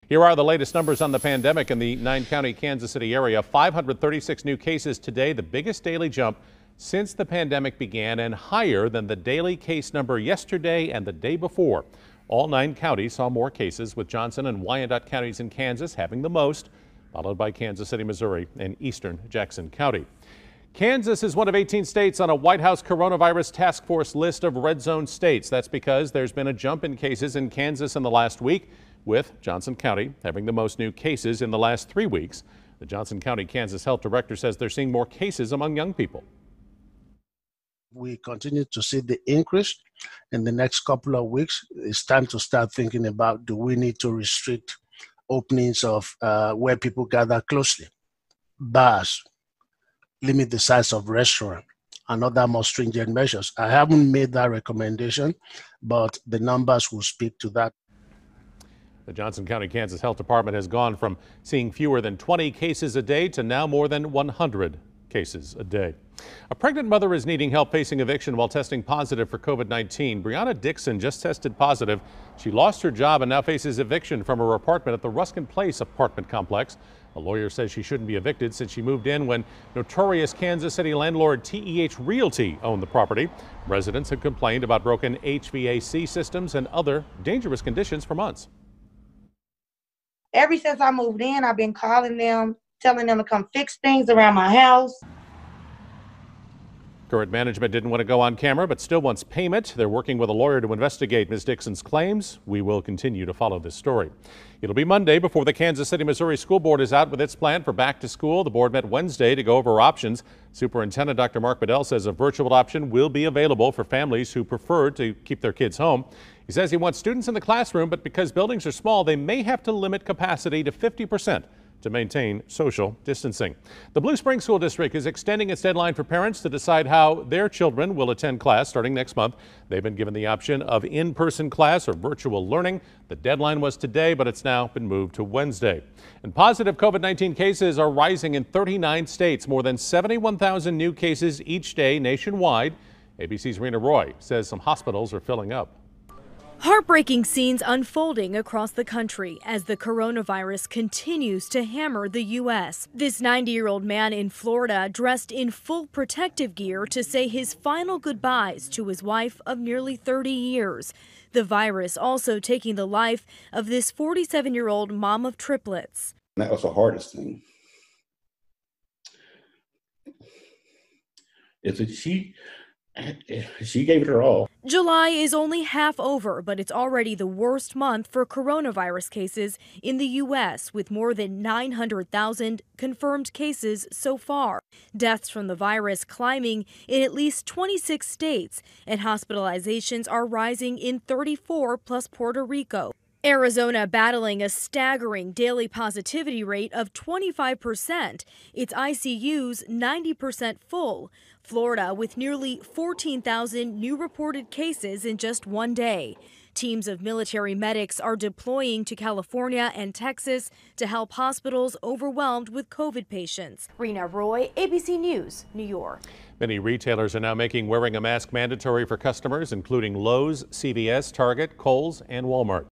Here are the latest numbers on the pandemic in the 9-county Kansas City area. 536 new cases today, the biggest daily jump since the pandemic began and higher than the daily case number yesterday and the day before. All 9 counties saw more cases, with Johnson and Wyandotte counties in Kansas having the most, followed by Kansas City, Missouri, and eastern Jackson County. Kansas is one of 18 states on a White House coronavirus task force list of red zone states. That's because there's been a jump in cases in Kansas in the last week, with Johnson County having the most new cases in the last 3 weeks. The Johnson County, Kansas health director says they're seeing more cases among young people. We continue to see the increase. In the next couple of weeks, it's time to start thinking about, do we need to restrict openings of where people gather closely, bars, limit the size of restaurants, and other more stringent measures. I haven't made that recommendation, but the numbers will speak to that. The Johnson County, Kansas Health Department has gone from seeing fewer than 20 cases a day to now more than 100 cases a day. A pregnant mother is needing help facing eviction while testing positive for COVID-19. Brianna Dixon just tested positive. She lost her job and now faces eviction from her apartment at the Ruskin Place apartment complex. A lawyer says she shouldn't be evicted since she moved in when notorious Kansas City landlord TEH Realty owned the property. Residents had complained about broken HVAC systems and other dangerous conditions for months. Ever since I moved in, I've been calling them, telling them to come fix things around my house. Current management didn't want to go on camera, but still wants payment. They're working with a lawyer to investigate Ms. Dixon's claims. We will continue to follow this story. It'll be Monday before the Kansas City, Missouri School Board is out with its plan for back to school. The board met Wednesday to go over options. Superintendent Dr. Mark Bedell says a virtual option will be available for families who prefer to keep their kids home. He says he wants students in the classroom, but because buildings are small, they may have to limit capacity to 50% to maintain social distancing. The Blue Springs School District is extending its deadline for parents to decide how their children will attend class starting next month. They've been given the option of in-person class or virtual learning. The deadline was today, but it's now been moved to Wednesday. And positive COVID-19 cases are rising in 39 states, more than 71,000 new cases each day nationwide. ABC's Rena Roy says some hospitals are filling up. Heartbreaking scenes unfolding across the country as the coronavirus continues to hammer the U.S. This 90-year-old man in Florida dressed in full protective gear to say his final goodbyes to his wife of nearly 30 years. The virus also taking the life of this 47-year-old mom of triplets. That was the hardest thing. She gave it her all. July is only half over, but it's already the worst month for coronavirus cases in the U.S., with more than 900,000 confirmed cases so far. Deaths from the virus climbing in at least 26 states, and hospitalizations are rising in 34 plus Puerto Rico. Arizona battling a staggering daily positivity rate of 25%. Its ICUs 90% full. Florida with nearly 14,000 new reported cases in just one day. Teams of military medics are deploying to California and Texas to help hospitals overwhelmed with COVID patients. Rena Roy, ABC News, New York. Many retailers are now making wearing a mask mandatory for customers, including Lowe's, CVS, Target, Kohl's, and Walmart.